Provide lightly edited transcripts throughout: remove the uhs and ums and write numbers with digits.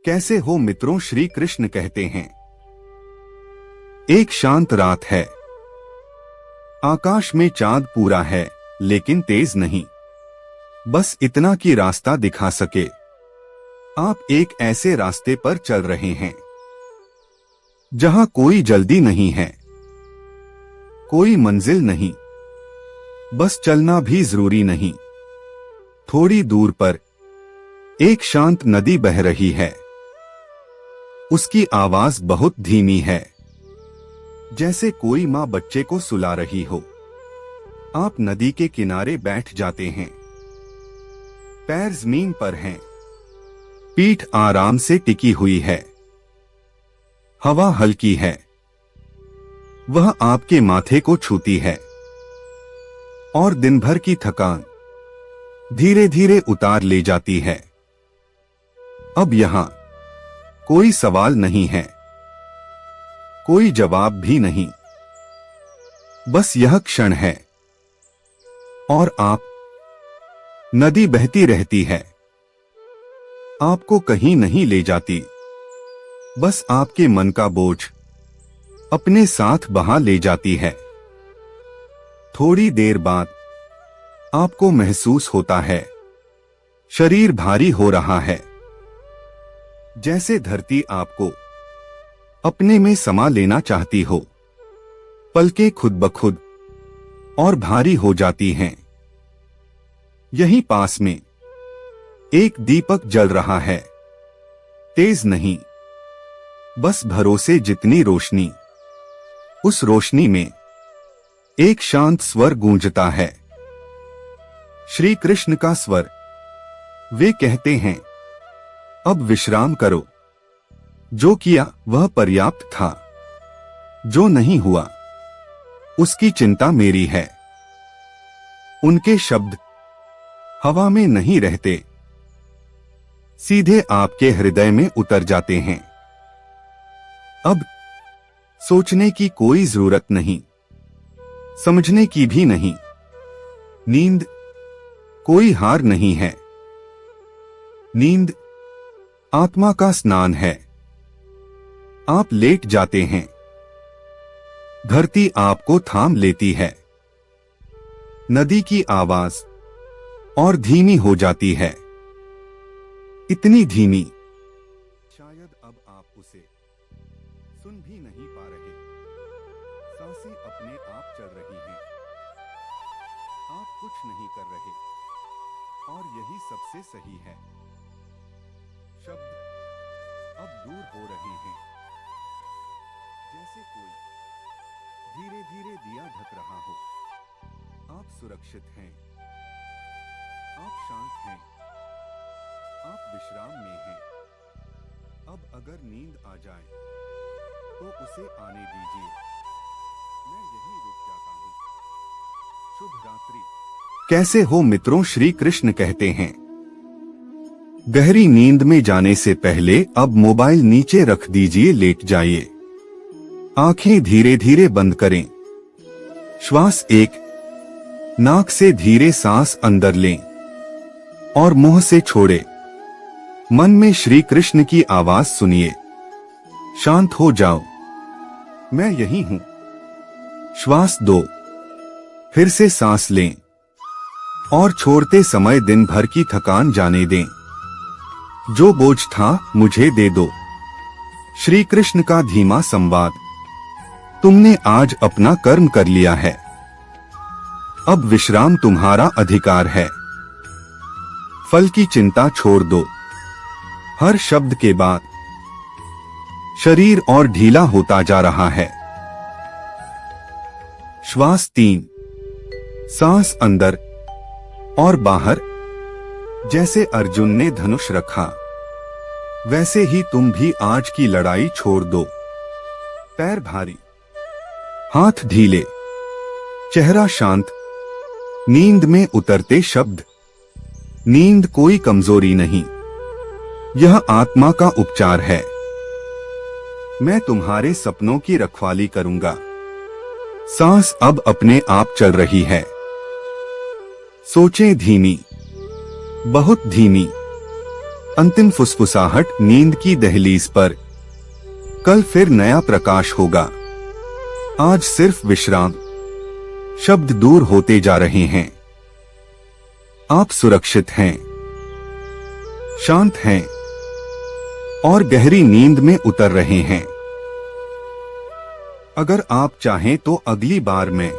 कैसे हो मित्रों, श्री कृष्ण कहते हैं। एक शांत रात है। आकाश में चांद पूरा है लेकिन तेज नहीं, बस इतना कि रास्ता दिखा सके। आप एक ऐसे रास्ते पर चल रहे हैं जहां कोई जल्दी नहीं है, कोई मंजिल नहीं, बस चलना भी जरूरी नहीं। थोड़ी दूर पर एक शांत नदी बह रही है। उसकी आवाज बहुत धीमी है, जैसे कोई माँ बच्चे को सुला रही हो। आप नदी के किनारे बैठ जाते हैं। पैर जमीन पर हैं, पीठ आराम से टिकी हुई है। हवा हल्की है, वह आपके माथे को छूती है और दिन भर की थकान धीरे धीरे उतार ले जाती है। अब यहां कोई सवाल नहीं है, कोई जवाब भी नहीं, बस यह क्षण है और आप। नदी बहती रहती है, आपको कहीं नहीं ले जाती, बस आपके मन का बोझ अपने साथ बहा ले जाती है। थोड़ी देर बाद आपको महसूस होता है शरीर भारी हो रहा है, जैसे धरती आपको अपने में समा लेना चाहती हो। पलकें खुद ब खुद और भारी हो जाती हैं। यहीं पास में एक दीपक जल रहा है, तेज नहीं, बस भरोसे जितनी रोशनी। उस रोशनी में एक शांत स्वर गूंजता है, श्री कृष्ण का स्वर। वे कहते हैं, अब विश्राम करो। जो किया वह पर्याप्त था, जो नहीं हुआ उसकी चिंता मेरी है। उनके शब्द हवा में नहीं रहते, सीधे आपके हृदय में उतर जाते हैं। अब सोचने की कोई जरूरत नहीं, समझने की भी नहीं। नींद कोई हार नहीं है, नींद आत्मा का स्नान है। आप लेट जाते हैं, धरती आपको थाम लेती है। नदी की आवाज और धीमी हो जाती है, इतनी धीमी शायद अब आप उसे सुन भी नहीं पा रहे। सांसें अपने आप चल रही हैं, आप कुछ नहीं कर रहे और यही सबसे सही है। शब्द अब दूर हो रहे हैं, जैसे कोई धीरे धीरे दिया ढक रहा हो। आप सुरक्षित हैं, आप शांत हैं, आप विश्राम में हैं। अब अगर नींद आ जाए तो उसे आने दीजिए, मैं यहीं रुक जाता हूं। शुभ रात्रि। कैसे हो मित्रों, श्री कृष्ण कहते हैं। गहरी नींद में जाने से पहले अब मोबाइल नीचे रख दीजिए, लेट जाइए। आंखें धीरे धीरे बंद करें। श्वास एक, नाक से धीरे सांस अंदर लें और मुंह से छोड़े। मन में श्री कृष्ण की आवाज सुनिए, शांत हो जाओ, मैं यही हूं। श्वास दो, फिर से सांस लें और छोड़ते समय दिन भर की थकान जाने दें। जो बोझ था मुझे दे दो। श्री कृष्ण का धीमा संवाद, तुमने आज अपना कर्म कर लिया है, अब विश्राम तुम्हारा अधिकार है। फल की चिंता छोड़ दो। हर शब्द के बाद शरीर और ढीला होता जा रहा है। श्वास 3, सांस अंदर और बाहर। जैसे अर्जुन ने धनुष रखा, वैसे ही तुम भी आज की लड़ाई छोड़ दो। पैर भारी, हाथ ढीले, चेहरा शांत। नींद में उतरते शब्द, नींद कोई कमजोरी नहीं, यह आत्मा का उपचार है। मैं तुम्हारे सपनों की रखवाली करूंगा। सांस अब अपने आप चल रही है। सोचें धीमी, बहुत धीमी। अंतिम फुसफुसाहट नींद की दहलीज पर। कल फिर नया प्रकाश होगा। आज सिर्फ विश्राम। शब्द दूर होते जा रहे हैं। आप सुरक्षित हैं, शांत हैं और गहरी नींद में उतर रहे हैं। अगर आप चाहें तो अगली बार मैं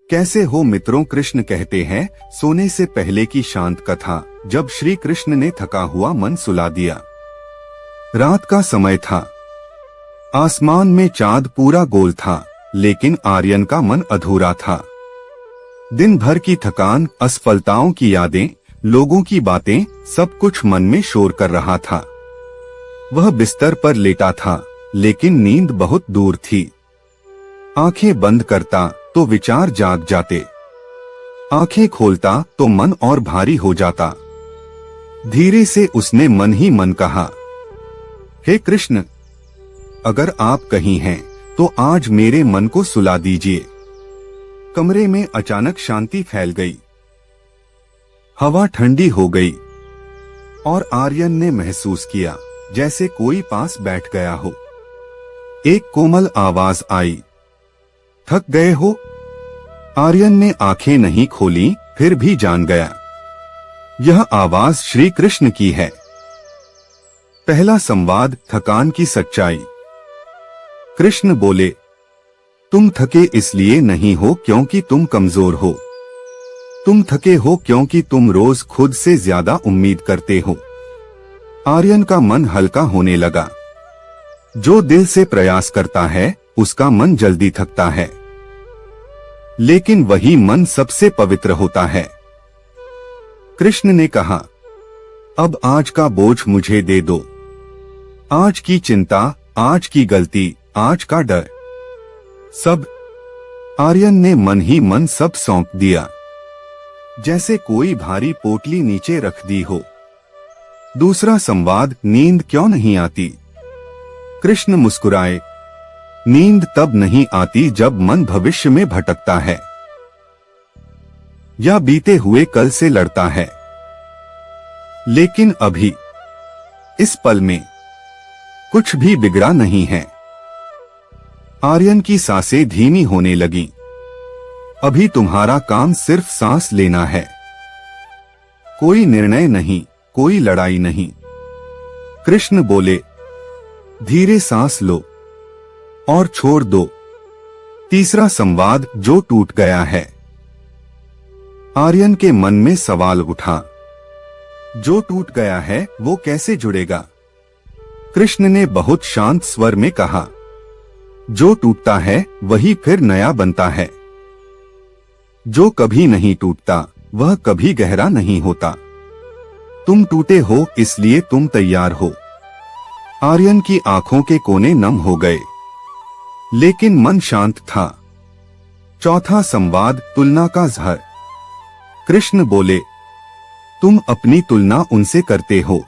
कैसे हो मित्रों। कृष्ण कहते हैं, सोने से पहले की शांत कथा। जब श्री कृष्ण ने थका हुआ मन सुला दिया। रात का समय था। आसमान में चांद पूरा गोल था, लेकिन आर्यन का मन अधूरा था। दिन भर की थकान, असफलताओं की यादें, लोगों की बातें, सब कुछ मन में शोर कर रहा था। वह बिस्तर पर लेटा था, लेकिन नींद बहुत दूर थी। आंखें बंद करता तो विचार जाग जाते, आंखें खोलता तो मन और भारी हो जाता। धीरे से उसने मन ही मन कहा, हे कृष्ण, अगर आप कहीं हैं तो आज मेरे मन को सुला दीजिए। कमरे में अचानक शांति फैल गई। हवा ठंडी हो गई और आर्यन ने महसूस किया जैसे कोई पास बैठ गया हो। एक कोमल आवाज आई, थक गए हो? आर्यन ने आंखें नहीं खोली, फिर भी जान गया यह आवाज श्री कृष्ण की है। पहला संवाद, थकान की सच्चाई। कृष्ण बोले, तुम थके इसलिए नहीं हो क्योंकि तुम कमजोर हो। तुम थके हो क्योंकि तुम रोज खुद से ज्यादा उम्मीद करते हो। आर्यन का मन हल्का होने लगा। जो दिल से प्रयास करता है उसका मन जल्दी थकता है, लेकिन वही मन सबसे पवित्र होता है। कृष्ण ने कहा, अब आज का बोझ मुझे दे दो। आज की चिंता, आज की गलती, आज का डर, सब। आर्यन ने मन ही मन सब सौंप दिया, जैसे कोई भारी पोटली नीचे रख दी हो। दूसरा संवाद, नींद क्यों नहीं आती। कृष्ण मुस्कुराए, नींद तब नहीं आती जब मन भविष्य में भटकता है या बीते हुए कल से लड़ता है। लेकिन अभी, इस पल में कुछ भी बिगड़ा नहीं है। आर्यन की सांसें धीमी होने लगी। अभी तुम्हारा काम सिर्फ सांस लेना है। कोई निर्णय नहीं, कोई लड़ाई नहीं। कृष्ण बोले, धीरे सांस लो और छोड़ दो। तीसरा संवाद, जो टूट गया है। आर्यन के मन में सवाल उठा, जो टूट गया है वो कैसे जुड़ेगा। कृष्ण ने बहुत शांत स्वर में कहा, जो टूटता है वही फिर नया बनता है। जो कभी नहीं टूटता वह कभी गहरा नहीं होता। तुम टूटे हो इसलिए तुम तैयार हो। आर्यन की आंखों के कोने नम हो गए, लेकिन मन शांत था। चौथा संवाद, तुलना का जहर। कृष्ण बोले, तुम अपनी तुलना उनसे करते हो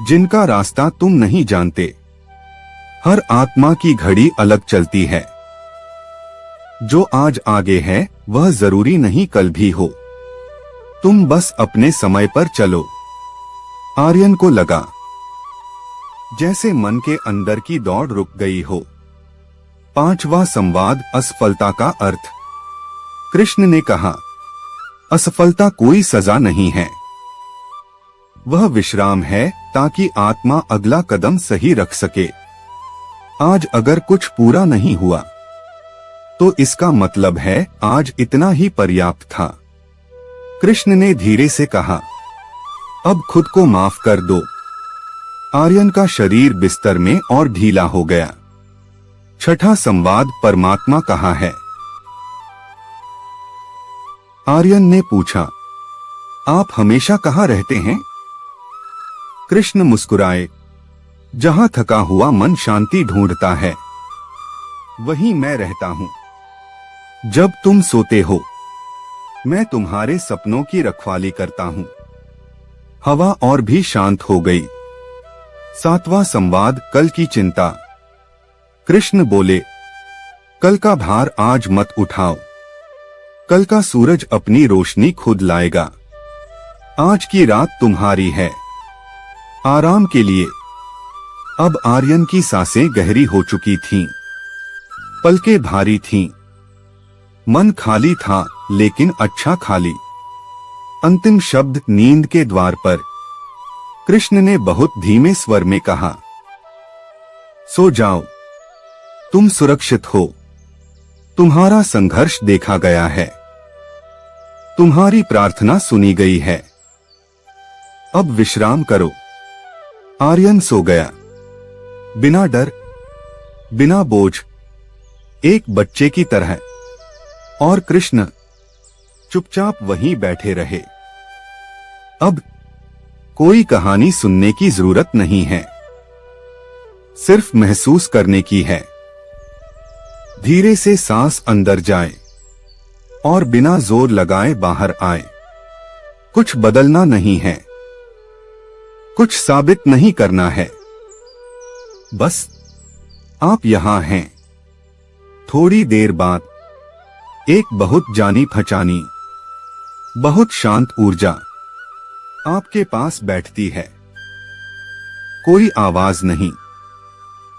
जिनका रास्ता तुम नहीं जानते। हर आत्मा की घड़ी अलग चलती है। जो आज आगे है वह जरूरी नहीं कल भी हो। तुम बस अपने समय पर चलो। आर्यन को लगा जैसे मन के अंदर की दौड़ रुक गई हो। पांचवा संवाद, असफलता का अर्थ। कृष्ण ने कहा, असफलता कोई सजा नहीं है। वह विश्राम है ताकि आत्मा अगला कदम सही रख सके। आज अगर कुछ पूरा नहीं हुआ तो इसका मतलब है आज इतना ही पर्याप्त था। कृष्ण ने धीरे से कहा, अब खुद को माफ कर दो। आर्यन का शरीर बिस्तर में और ढीला हो गया। छठा संवाद, परमात्मा कहाँ है। आर्यन ने पूछा, आप हमेशा कहाँ रहते हैं। कृष्ण मुस्कुराए, जहां थका हुआ मन शांति ढूंढता है वहीं मैं रहता हूं। जब तुम सोते हो मैं तुम्हारे सपनों की रखवाली करता हूं। हवा और भी शांत हो गई। सातवां संवाद, कल की चिंता। कृष्ण बोले, कल का भार आज मत उठाओ। कल का सूरज अपनी रोशनी खुद लाएगा। आज की रात तुम्हारी है आराम के लिए। अब आर्यन की सांसें गहरी हो चुकी थीं, पलकें भारी थीं, मन खाली था लेकिन अच्छा खाली। अंतिम शब्द नींद के द्वार पर कृष्ण ने बहुत धीमे स्वर में कहा, सो जाओ, तुम सुरक्षित हो। तुम्हारा संघर्ष देखा गया है, तुम्हारी प्रार्थना सुनी गई है। अब विश्राम करो। आर्यन सो गया, बिना डर, बिना बोझ, एक बच्चे की तरह। और कृष्ण चुपचाप वहीं बैठे रहे। अब कोई कहानी सुनने की जरूरत नहीं है, सिर्फ महसूस करने की है। धीरे से सांस अंदर जाए और बिना जोर लगाए बाहर आए। कुछ बदलना नहीं है, कुछ साबित नहीं करना है, बस आप यहां हैं। थोड़ी देर बाद एक बहुत जानी पहचानी, बहुत शांत ऊर्जा आपके पास बैठती है। कोई आवाज नहीं,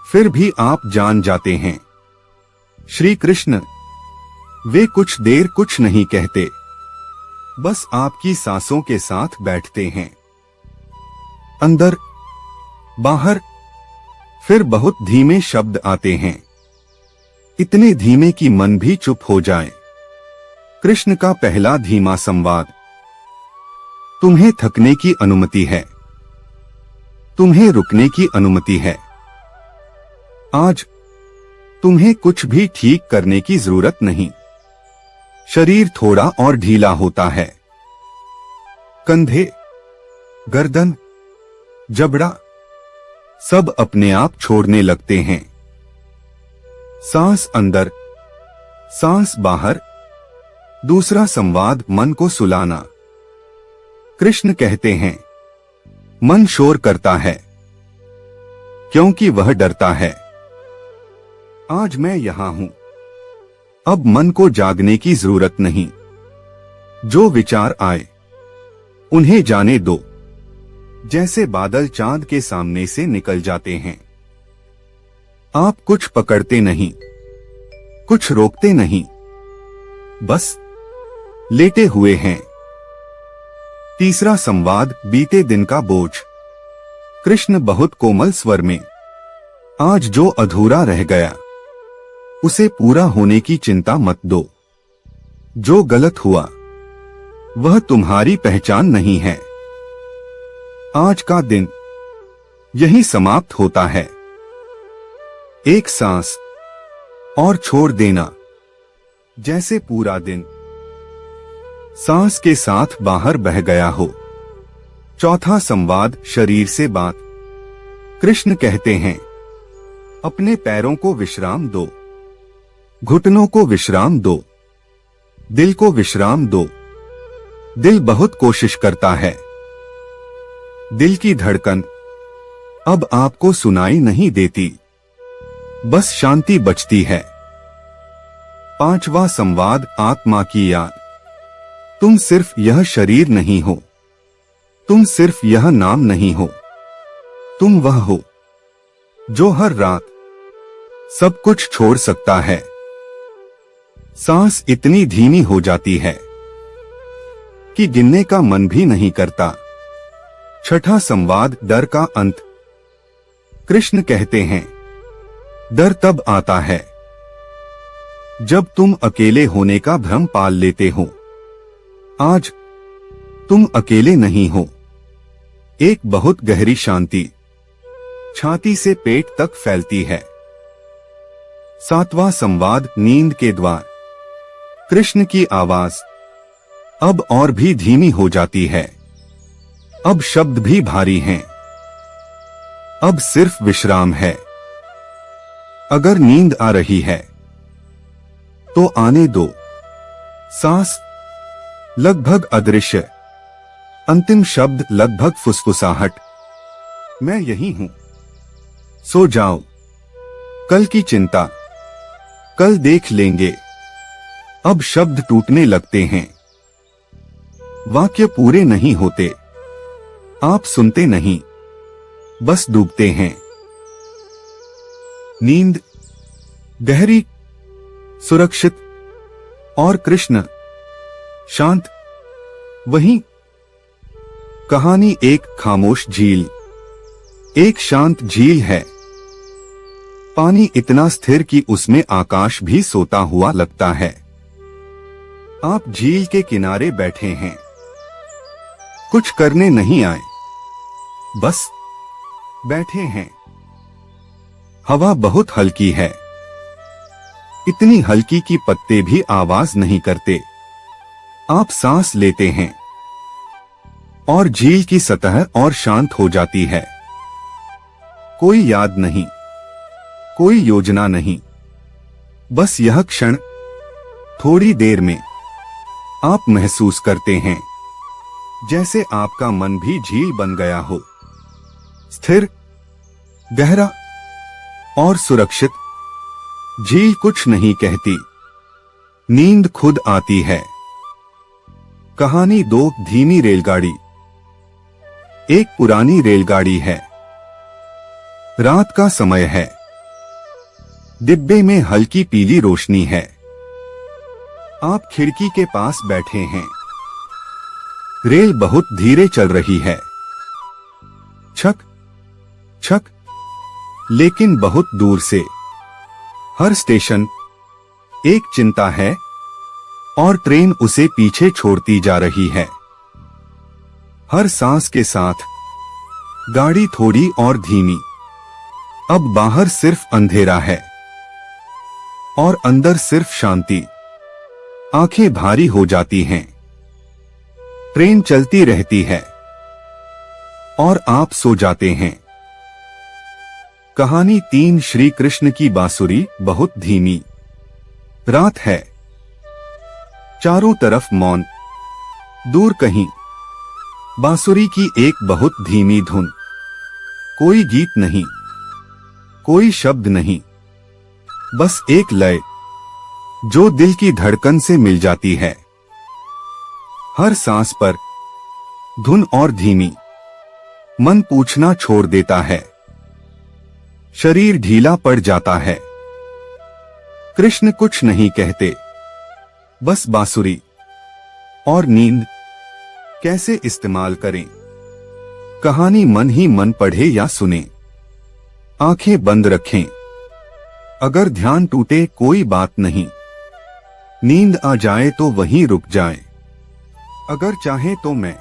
फिर भी आप जान जाते हैं, श्री कृष्ण। वे कुछ देर कुछ नहीं कहते, बस आपकी सांसों के साथ बैठते हैं। अंदर, बाहर, फिर बहुत धीमे शब्द आते हैं, इतने धीमे कि मन भी चुप हो जाए। कृष्ण का पहला धीमा संवाद, तुम्हें थकने की अनुमति है, तुम्हें रुकने की अनुमति है। आज तुम्हें कुछ भी ठीक करने की जरूरत नहीं। शरीर थोड़ा और ढीला होता है, कंधे, गर्दन, जबड़ा सब अपने आप छोड़ने लगते हैं। सांस अंदर, सांस बाहर। दूसरा संवाद, मन को सुलाना। कृष्ण कहते हैं, मन शोर करता है क्योंकि वह डरता है। आज मैं यहां हूं। अब मन को जागने की जरूरत नहीं। जो विचार आए उन्हें जाने दो, जैसे बादल चांद के सामने से निकल जाते हैं। आप कुछ पकड़ते नहीं, कुछ रोकते नहीं, बस लेटे हुए हैं। तीसरा संवाद, बीते दिन का बोझ। कृष्ण बहुत कोमल स्वर में, आज जो अधूरा रह गया उसे पूरा होने की चिंता मत दो। जो गलत हुआ वह तुम्हारी पहचान नहीं है। आज का दिन यही समाप्त होता है। एक सांस और छोड़ देना, जैसे पूरा दिन सांस के साथ बाहर बह गया हो। चौथा संवाद, शरीर से बात। कृष्ण कहते हैं, अपने पैरों को विश्राम दो, घुटनों को विश्राम दो, दिल को विश्राम दो। दिल बहुत कोशिश करता है। दिल की धड़कन अब आपको सुनाई नहीं देती, बस शांति बचती है। पांचवा संवाद, आत्मा की याद। तुम सिर्फ यह शरीर नहीं हो, तुम सिर्फ यह नाम नहीं हो, तुम वह हो जो हर रात सब कुछ छोड़ सकता है। सांस इतनी धीमी हो जाती है कि गिनने का मन भी नहीं करता। छठा संवाद, डर का अंत। कृष्ण कहते हैं, डर तब आता है जब तुम अकेले होने का भ्रम पाल लेते हो। आज तुम अकेले नहीं हो। एक बहुत गहरी शांति छाती से पेट तक फैलती है। सातवां संवाद, नींद के द्वार। कृष्ण की आवाज अब और भी धीमी हो जाती है। अब शब्द भी भारी हैं। अब सिर्फ विश्राम है। अगर नींद आ रही है तो आने दो। सांस लगभग अदृश्य, अंतिम शब्द लगभग फुसफुसाहट, मैं यही हूं। सो जाओ, कल की चिंता कल देख लेंगे। अब शब्द टूटने लगते हैं, वाक्य पूरे नहीं होते। आप सुनते नहीं, बस डूबते हैं। नींद गहरी, सुरक्षित और कृष्ण शांत। वहीं कहानी एक खामोश झील। एक शांत झील है, पानी इतना स्थिर कि उसमें आकाश भी सोता हुआ लगता है। आप झील के किनारे बैठे हैं, कुछ करने नहीं आए, बस बैठे हैं। हवा बहुत हल्की है, इतनी हल्की कि पत्ते भी आवाज नहीं करते। आप सांस लेते हैं और झील की सतह और शांत हो जाती है। कोई याद नहीं, कोई योजना नहीं, बस यह क्षण। थोड़ी देर में आप महसूस करते हैं जैसे आपका मन भी झील बन गया हो, स्थिर, गहरा और सुरक्षित। झील कुछ नहीं कहती, नींद खुद आती है। कहानी दो धीमी रेलगाड़ी। एक पुरानी रेलगाड़ी है, रात का समय है, डिब्बे में हल्की पीली रोशनी है। आप खिड़की के पास बैठे हैं, रेल बहुत धीरे चल रही है, छक छक, लेकिन बहुत दूर से। हर स्टेशन एक चिंता है और ट्रेन उसे पीछे छोड़ती जा रही है। हर सांस के साथ गाड़ी थोड़ी और धीमी। अब बाहर सिर्फ अंधेरा है और अंदर सिर्फ शांति। आंखें भारी हो जाती हैं। ट्रेन चलती रहती है और आप सो जाते हैं। कहानी 3 श्री कृष्ण की बांसुरी बहुत धीमी। रात है, चारों तरफ मौन। दूर कहीं बांसुरी की एक बहुत धीमी धुन। कोई गीत नहीं, कोई शब्द नहीं, बस एक लय जो दिल की धड़कन से मिल जाती है। हर सांस पर धुन और धीमी। मन पूछना छोड़ देता है, शरीर ढीला पड़ जाता है। कृष्ण कुछ नहीं कहते, बस बांसुरी और नींद कैसे इस्तेमाल करें। कहानी मन ही मन पढ़े या सुने, आंखें बंद रखें। अगर ध्यान टूटे कोई बात नहीं, नींद आ जाए तो वहीं रुक जाए। अगर चाहे तो मैं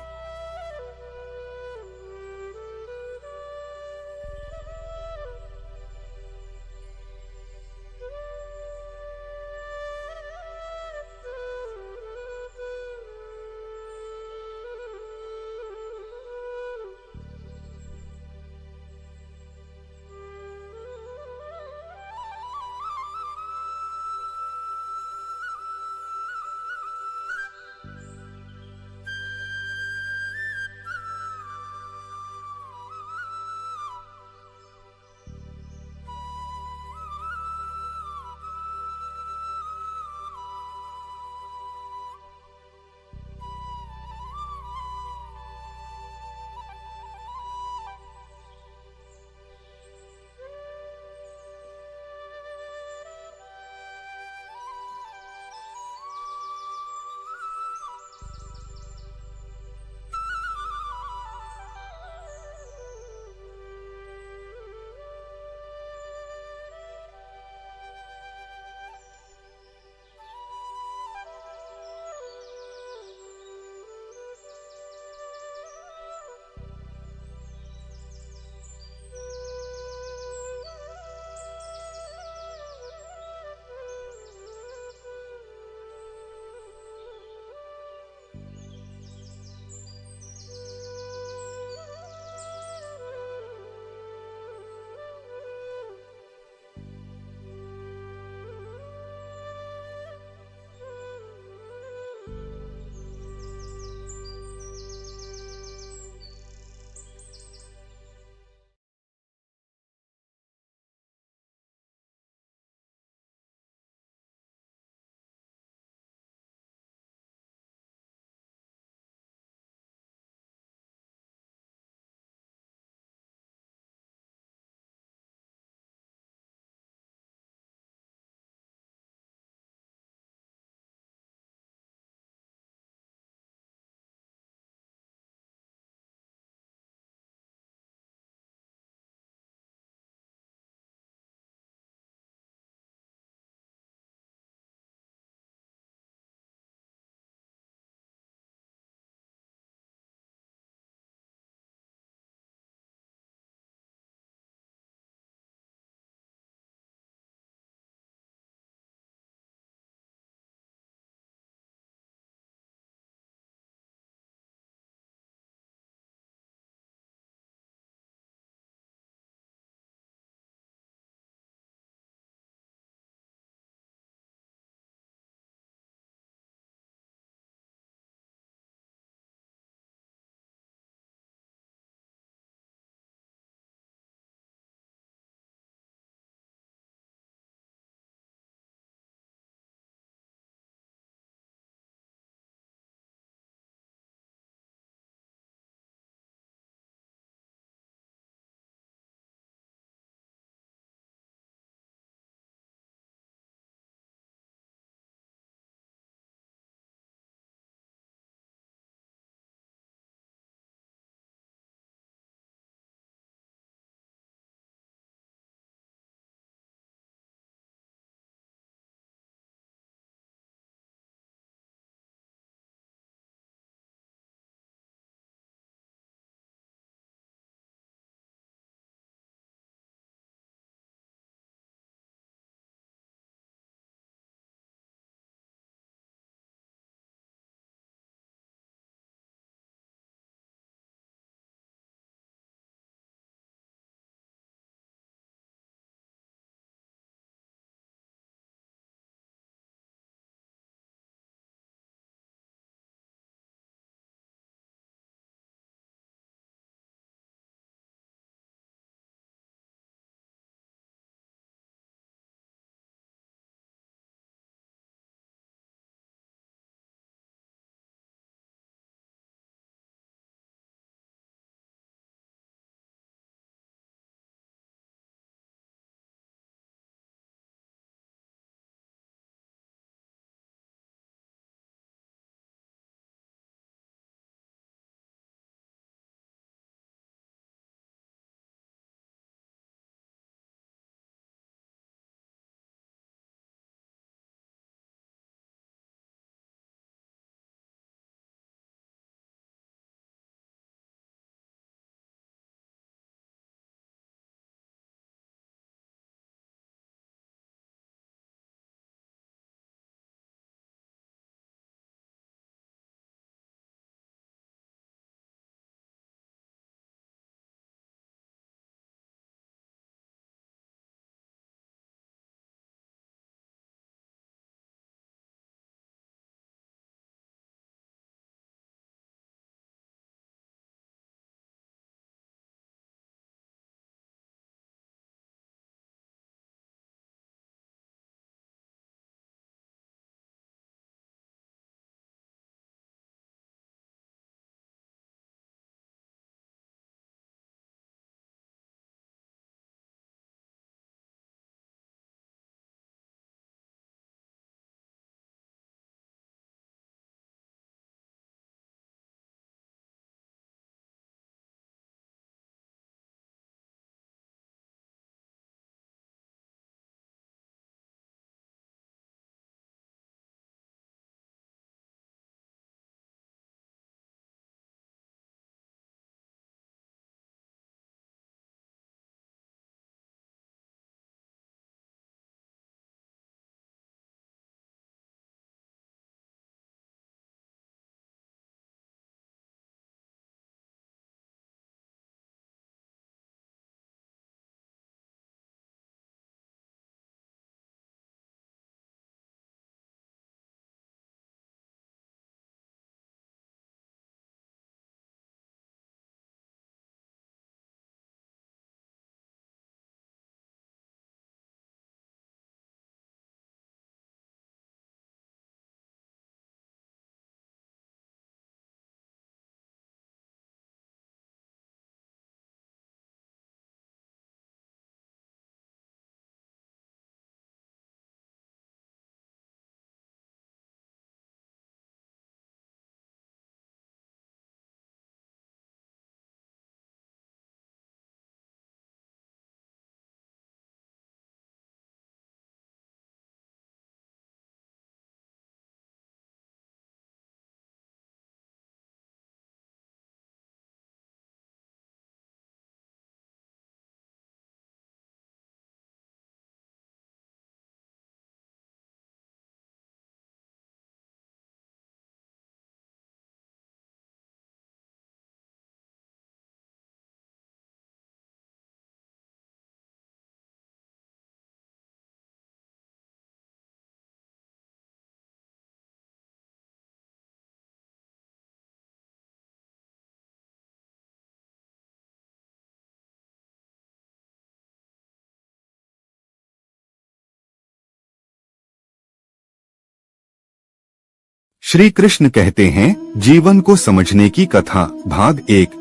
श्री कृष्ण कहते हैं, जीवन को समझने की कथा भाग 1।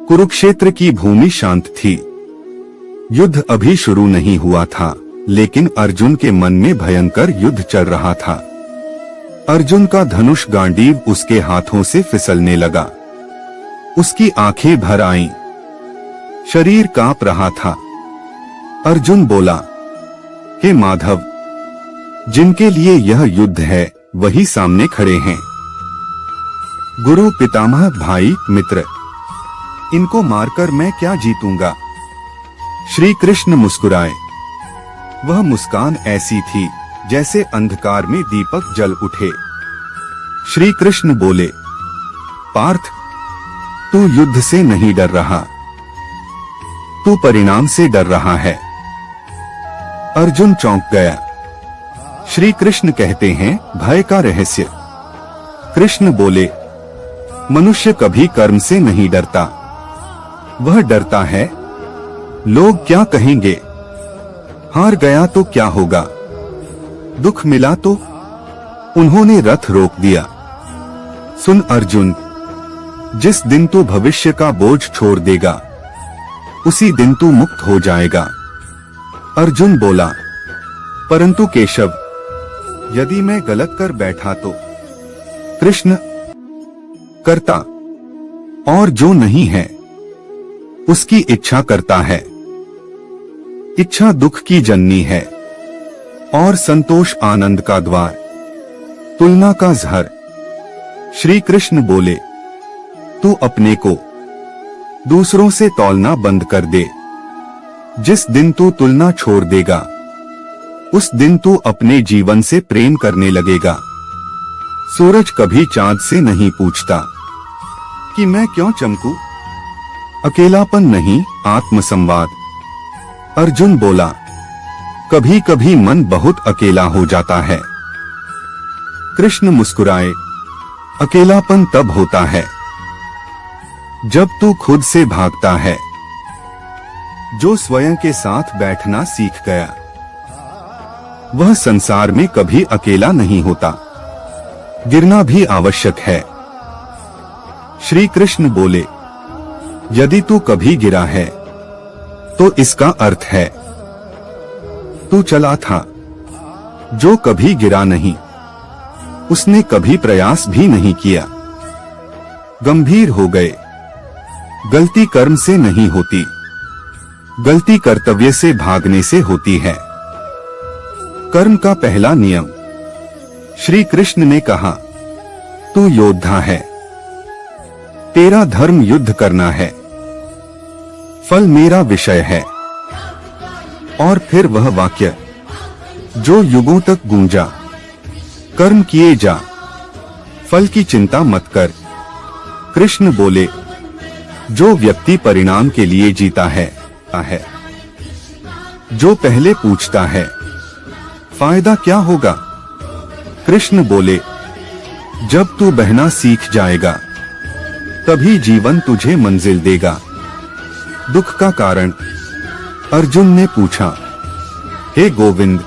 कुरुक्षेत्र की भूमि शांत थी। युद्ध अभी शुरू नहीं हुआ था, लेकिन अर्जुन के मन में भयंकर युद्ध चल रहा था। अर्जुन का धनुष गांडीव उसके हाथों से फिसलने लगा। उसकी आंखें भर आईं, शरीर कांप रहा था। अर्जुन बोला, हे माधव, जिनके लिए यह युद्ध है वही सामने खड़े हैं। गुरु, पितामह, भाई, मित्र, इनको मारकर मैं क्या जीतूंगा। श्री कृष्ण मुस्कुराए। वह मुस्कान ऐसी थी जैसे अंधकार में दीपक जल उठे। श्री कृष्ण बोले, पार्थ, तू युद्ध से नहीं डर रहा, तू परिणाम से डर रहा है। अर्जुन चौंक गया। श्री कृष्ण कहते हैं, भय का रहस्य। कृष्ण बोले, मनुष्य कभी कर्म से नहीं डरता, वह डरता है लोग क्या कहेंगे। हार गया तो क्या होगा, दुख मिला तो। उन्होंने रथ रोक दिया। सुन अर्जुन, जिस दिन तू भविष्य का बोझ छोड़ देगा उसी दिन तू मुक्त हो जाएगा। अर्जुन बोला, परंतु केशव, यदि मैं गलत कर बैठा तो। कृष्ण, करता, और जो नहीं है उसकी इच्छा करता है। इच्छा दुख की जननी है और संतोष आनंद का द्वार, तुलना का जहर। श्री कृष्ण बोले, तू अपने को दूसरों से तौलना बंद कर दे। जिस दिन तू तुलना छोड़ देगा उस दिन तू अपने जीवन से प्रेम करने लगेगा। सूरज कभी चांद से नहीं पूछता कि मैं क्यों चमकूं। अकेलापन नहीं, आत्मसंवाद। अर्जुन बोला, कभी कभी मन बहुत अकेला हो जाता है। कृष्ण मुस्कुराए, अकेलापन तब होता है जब तू खुद से भागता है। जो स्वयं के साथ बैठना सीख गया वह संसार में कभी अकेला नहीं होता। गिरना भी आवश्यक है। श्री कृष्ण बोले, यदि तू कभी गिरा है तो इसका अर्थ है तू चला था। जो कभी गिरा नहीं उसने कभी प्रयास भी नहीं किया। गंभीर हो गए। गलती कर्म से नहीं होती, गलती कर्तव्य से भागने से होती है। कर्म का पहला नियम। श्री कृष्ण ने कहा, तू योद्धा है, तेरा धर्म युद्ध करना है, फल मेरा विषय है। और फिर वह वाक्य जो युगों तक गूंजा, कर्म किए जा, फल की चिंता मत कर। कृष्ण बोले, जो व्यक्ति परिणाम के लिए जीता है, जो पहले पूछता है फायदा क्या होगा। कृष्ण बोले, जब तू बहना सीख जाएगा तभी जीवन तुझे मंजिल देगा। दुख का कारण। अर्जुन ने पूछा, हे गोविंद,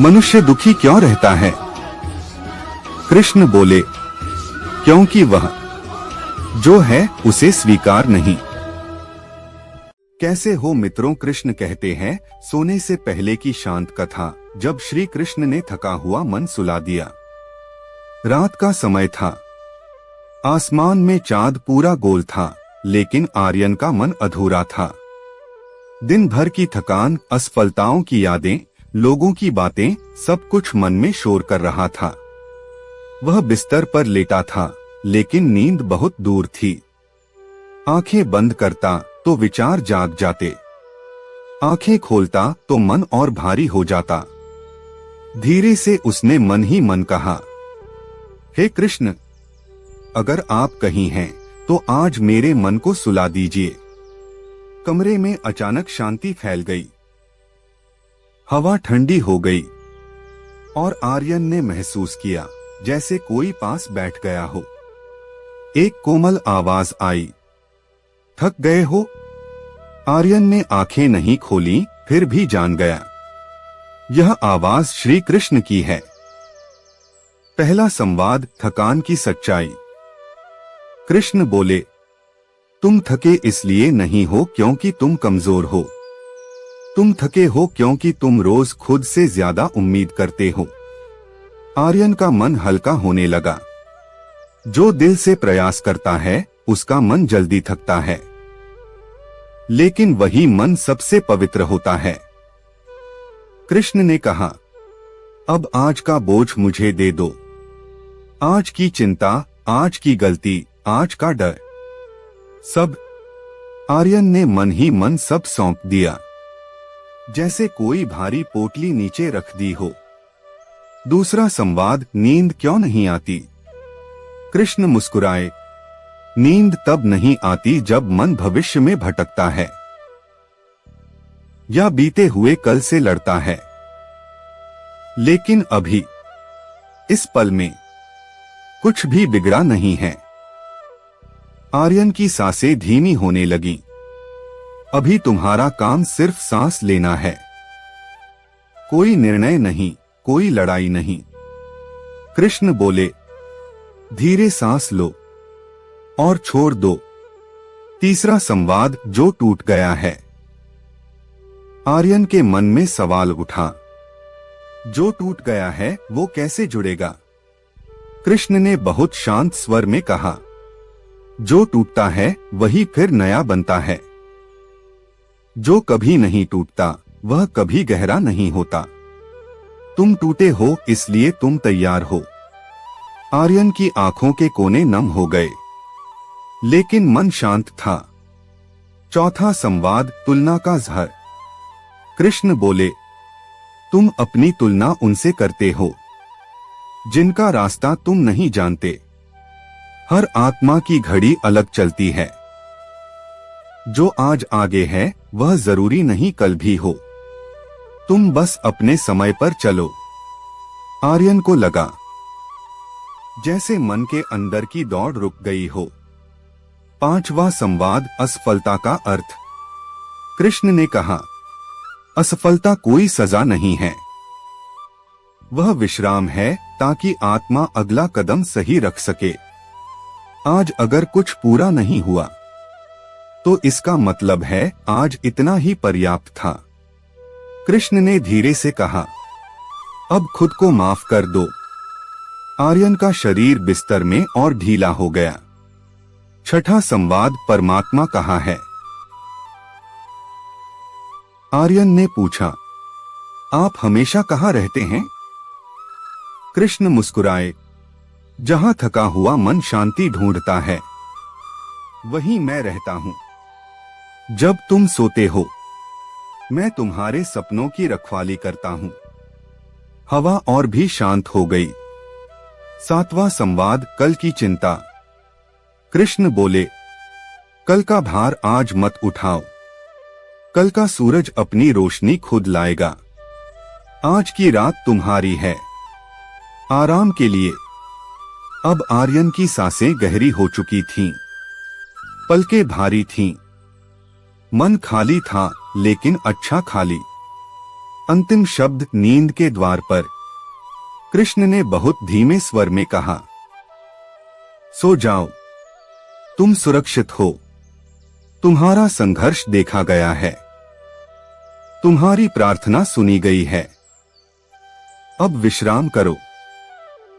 मनुष्य दुखी क्यों रहता है। कृष्ण बोले, क्योंकि वह जो है उसे स्वीकार नहीं। कैसे हो मित्रों, कृष्ण कहते हैं, सोने से पहले की शांत कथा। जब श्री कृष्ण ने थका हुआ मन सुला दिया। रात का समय था। आसमान में चांद पूरा गोल था, लेकिन आर्यन का मन अधूरा था। दिन भर की थकान, असफलताओं की यादें, लोगों की बातें, सब कुछ मन में शोर कर रहा था। वह बिस्तर पर लेटा था, लेकिन नींद बहुत दूर थी। आंखें बंद करता तो विचार जाग जाते, आंखें खोलता तो मन और भारी हो जाता। धीरे से उसने मन ही मन कहा, हे कृष्ण, अगर आप कहीं हैं तो आज मेरे मन को सुला दीजिए। कमरे में अचानक शांति फैल गई। हवा ठंडी हो गई और आर्यन ने महसूस किया जैसे कोई पास बैठ गया हो। एक कोमल आवाज आई, थक गए हो। आर्यन ने आंखें नहीं खोली, फिर भी जान गया यह आवाज श्री कृष्ण की है। पहला संवाद, थकान की सच्चाई। कृष्ण बोले, तुम थके इसलिए नहीं हो क्योंकि तुम कमजोर हो। तुम थके हो क्योंकि तुम रोज खुद से ज्यादा उम्मीद करते हो। आर्यन का मन हल्का होने लगा। जो दिल से प्रयास करता है उसका मन जल्दी थकता है, लेकिन वही मन सबसे पवित्र होता है। कृष्ण ने कहा, अब आज का बोझ मुझे दे दो। आज की चिंता, आज की गलती, आज का डर, सब। आर्यन ने मन ही मन सब सौंप दिया, जैसे कोई भारी पोटली नीचे रख दी हो। दूसरा संवाद, नींद क्यों नहीं आती। कृष्ण मुस्कुराए, नींद तब नहीं आती जब मन भविष्य में भटकता है या बीते हुए कल से लड़ता है। लेकिन अभी, इस पल में कुछ भी बिगड़ा नहीं है। आर्यन की सांसें धीमी होने लगीं। अभी तुम्हारा काम सिर्फ सांस लेना है, कोई निर्णय नहीं, कोई लड़ाई नहीं। कृष्ण बोले, धीरे सांस लो और छोड़ दो। तीसरा संवाद, जो टूट गया है। आर्यन के मन में सवाल उठा, जो टूट गया है वो कैसे जुड़ेगा। कृष्ण ने बहुत शांत स्वर में कहा, जो टूटता है वही फिर नया बनता है। जो कभी नहीं टूटता वह कभी गहरा नहीं होता। तुम टूटे हो इसलिए तुम तैयार हो। आर्यन की आंखों के कोने नम हो गए, लेकिन मन शांत था। चौथा संवाद, तुलना का जहर। कृष्ण बोले, तुम अपनी तुलना उनसे करते हो जिनका रास्ता तुम नहीं जानते। हर आत्मा की घड़ी अलग चलती है। जो आज आगे है वह जरूरी नहीं कल भी हो। तुम बस अपने समय पर चलो। आर्यन को लगा जैसे मन के अंदर की दौड़ रुक गई हो। पांचवा संवाद, असफलता का अर्थ। कृष्ण ने कहा, असफलता कोई सजा नहीं है, वह विश्राम है ताकि आत्मा अगला कदम सही रख सके। आज अगर कुछ पूरा नहीं हुआ तो इसका मतलब है आज इतना ही पर्याप्त था। कृष्ण ने धीरे से कहा, अब खुद को माफ कर दो। आर्यन का शरीर बिस्तर में और ढीला हो गया। छठा संवाद, परमात्मा कहाँ है। आर्यन ने पूछा, आप हमेशा कहाँ रहते हैं। कृष्ण मुस्कुराए, जहां थका हुआ मन शांति ढूंढता है वहीं मैं रहता हूं। जब तुम सोते हो मैं तुम्हारे सपनों की रखवाली करता हूं। हवा और भी शांत हो गई। सातवां संवाद, कल की चिंता। कृष्ण बोले, कल का भार आज मत उठाओ। कल का सूरज अपनी रोशनी खुद लाएगा। आज की रात तुम्हारी है, आराम के लिए। अब आर्यन की सांसें गहरी हो चुकी थीं, पलकें भारी थीं, मन खाली था लेकिन अच्छा खाली। अंतिम शब्द, नींद के द्वार पर। कृष्ण ने बहुत धीमे स्वर में कहा, सो जाओ, तुम सुरक्षित हो। तुम्हारा संघर्ष देखा गया है, तुम्हारी प्रार्थना सुनी गई है। अब विश्राम करो।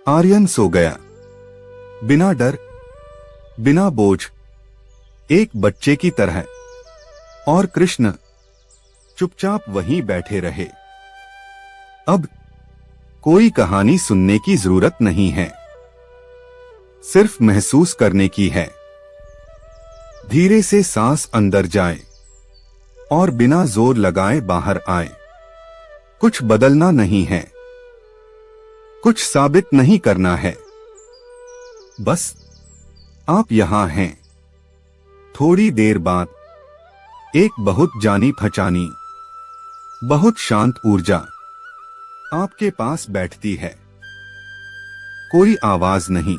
आर्यन सो गया, बिना डर, बिना बोझ, एक बच्चे की तरह। और कृष्ण चुपचाप वहीं बैठे रहे। अब कोई कहानी सुनने की जरूरत नहीं है, सिर्फ महसूस करने की है। धीरे से सांस अंदर जाए और बिना जोर लगाए बाहर आए। कुछ बदलना नहीं है, कुछ साबित नहीं करना है, बस आप यहां हैं। थोड़ी देर बाद एक बहुत जानी पहचानी, बहुत शांत ऊर्जा आपके पास बैठती है। कोई आवाज नहीं,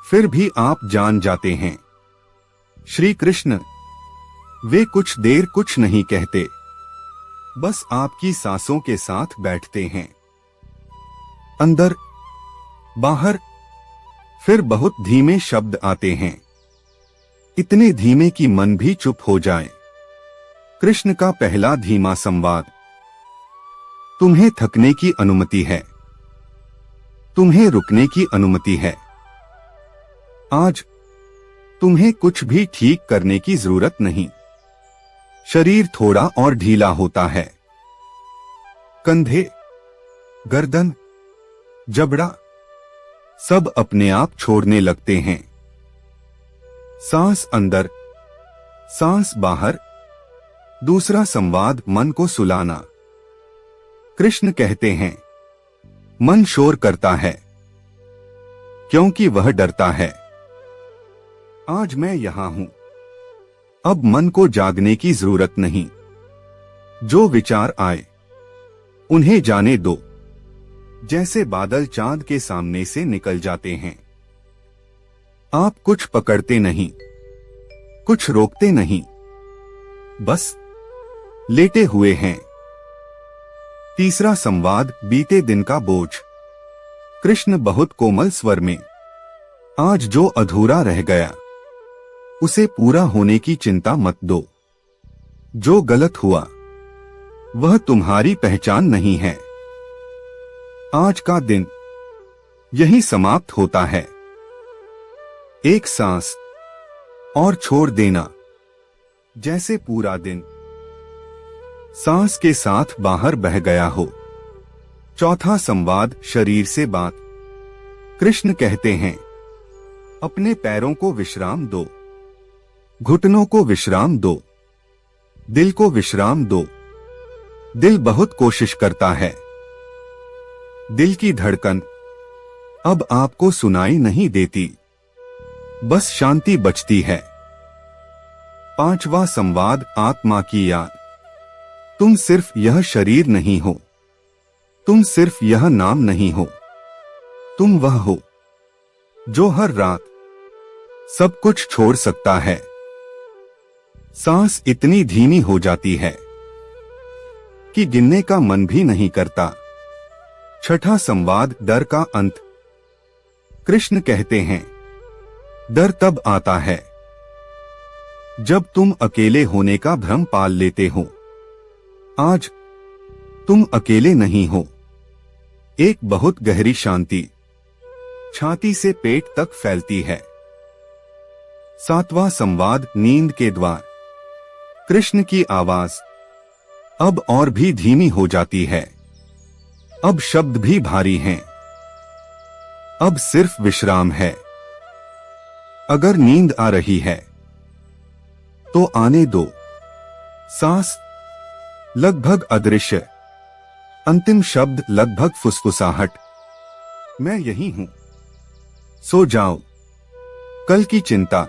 फिर भी आप जान जाते हैं, श्री कृष्ण। वे कुछ देर कुछ नहीं कहते, बस आपकी सांसों के साथ बैठते हैं। अंदर बाहर फिर बहुत धीमे शब्द आते हैं, इतने धीमे कि मन भी चुप हो जाए। कृष्ण का पहला धीमा संवाद। तुम्हें थकने की अनुमति है, तुम्हें रुकने की अनुमति है। आज तुम्हें कुछ भी ठीक करने की जरूरत नहीं। शरीर थोड़ा और ढीला होता है। कंधे, गर्दन, जबड़ा सब अपने आप छोड़ने लगते हैं। सांस अंदर, सांस बाहर। दूसरा संवाद, मन को सुलाना। कृष्ण कहते हैं, मन शोर करता है क्योंकि वह डरता है। आज मैं यहां हूं, अब मन को जागने की जरूरत नहीं। जो विचार आए उन्हें जाने दो, जैसे बादल चांद के सामने से निकल जाते हैं। आप कुछ पकड़ते नहीं, कुछ रोकते नहीं, बस लेटे हुए हैं। तीसरा संवाद, बीते दिन का बोझ। कृष्ण बहुत कोमल स्वर में, आज जो अधूरा रह गया उसे पूरा होने की चिंता मत दो। जो गलत हुआ वह तुम्हारी पहचान नहीं है। आज का दिन यही समाप्त होता है। एक सांस और छोड़ देना, जैसे पूरा दिन सांस के साथ बाहर बह गया हो। चौथा संवाद, शरीर से बात। कृष्ण कहते हैं, अपने पैरों को विश्राम दो, घुटनों को विश्राम दो, दिल को विश्राम दो। दिल बहुत कोशिश करता है। दिल की धड़कन अब आपको सुनाई नहीं देती, बस शांति बचती है। पांचवा संवाद, आत्मा की याद। तुम सिर्फ यह शरीर नहीं हो, तुम सिर्फ यह नाम नहीं हो, तुम वह हो जो हर रात सब कुछ छोड़ सकता है। सांस इतनी धीमी हो जाती है कि गिनने का मन भी नहीं करता। छठा संवाद, डर का अंत। कृष्ण कहते हैं, डर तब आता है जब तुम अकेले होने का भ्रम पाल लेते हो। आज तुम अकेले नहीं हो। एक बहुत गहरी शांति छाती से पेट तक फैलती है। सातवां संवाद, नींद के द्वार। कृष्ण की आवाज अब और भी धीमी हो जाती है। अब शब्द भी भारी हैं। अब सिर्फ विश्राम है। अगर नींद आ रही है तो आने दो। सांस लगभग अदृश्य, अंतिम शब्द लगभग फुसफुसाहट। मैं यही हूं, सो जाओ। कल की चिंता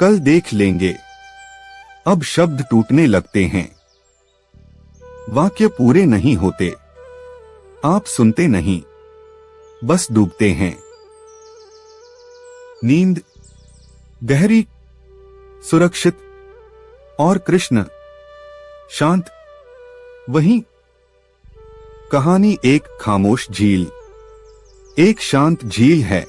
कल देख लेंगे। अब शब्द टूटने लगते हैं। वाक्य पूरे नहीं होते। आप सुनते नहीं, बस डूबते हैं। नींद गहरी, सुरक्षित और कृष्ण शांत। वहीं कहानी एक खामोश झील। एक शांत झील है।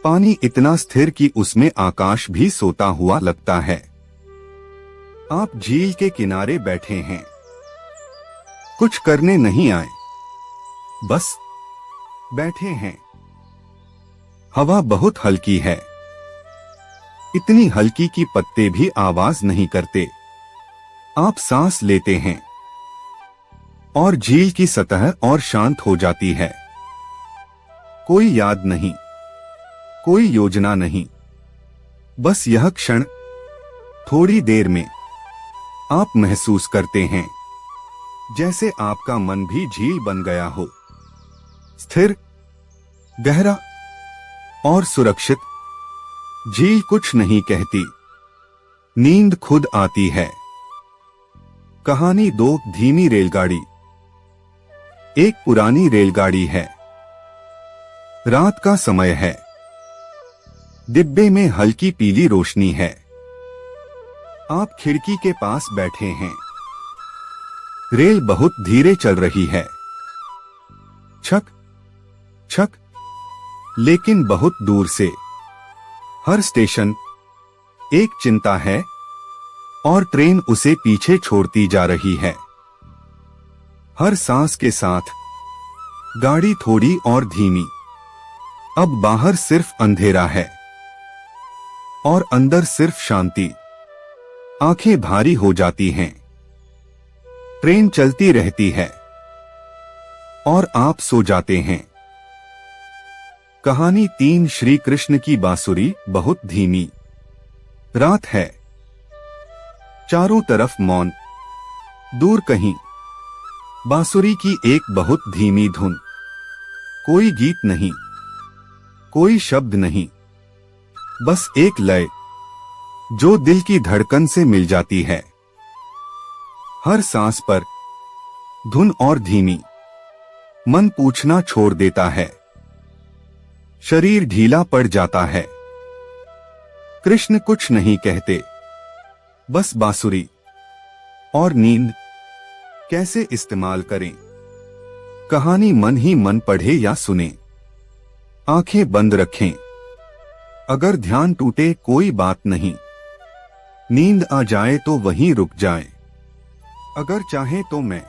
पानी इतना स्थिर कि उसमें आकाश भी सोता हुआ लगता है। आप झील के किनारे बैठे हैं। कुछ करने नहीं आए, बस बैठे हैं। हवा बहुत हल्की है, इतनी हल्की कि पत्ते भी आवाज नहीं करते। आप सांस लेते हैं और झील की सतह और शांत हो जाती है। कोई याद नहीं, कोई योजना नहीं, बस यह क्षण। थोड़ी देर में आप महसूस करते हैं जैसे आपका मन भी झील बन गया हो, स्थिर, गहरा और सुरक्षित। झील कुछ नहीं कहती, नींद खुद आती है। कहानी दो, धीमी रेलगाड़ी। एक पुरानी रेलगाड़ी है। रात का समय है। डिब्बे में हल्की पीली रोशनी है। आप खिड़की के पास बैठे हैं। रेल बहुत धीरे चल रही है। छक छक, लेकिन बहुत दूर से। हर स्टेशन एक चिंता है और ट्रेन उसे पीछे छोड़ती जा रही है। हर सांस के साथ गाड़ी थोड़ी और धीमी। अब बाहर सिर्फ अंधेरा है और अंदर सिर्फ शांति। आंखें भारी हो जाती हैं। ट्रेन चलती रहती है और आप सो जाते हैं। कहानी 3 श्री कृष्ण की बांसुरी बहुत धीमी। रात है, चारों तरफ मौन। दूर कहीं बांसुरी की एक बहुत धीमी धुन। कोई गीत नहीं, कोई शब्द नहीं, बस एक लय जो दिल की धड़कन से मिल जाती है। हर सांस पर धुन और धीमी। मन पूछना छोड़ देता है, शरीर ढीला पड़ जाता है। कृष्ण कुछ नहीं कहते, बस बांसुरी और नींद कैसे इस्तेमाल करें। कहानी मन ही मन पढ़े या सुने, आंखें बंद रखें। अगर ध्यान टूटे कोई बात नहीं, नींद आ जाए तो वहीं रुक जाए। अगर चाहे तो मैं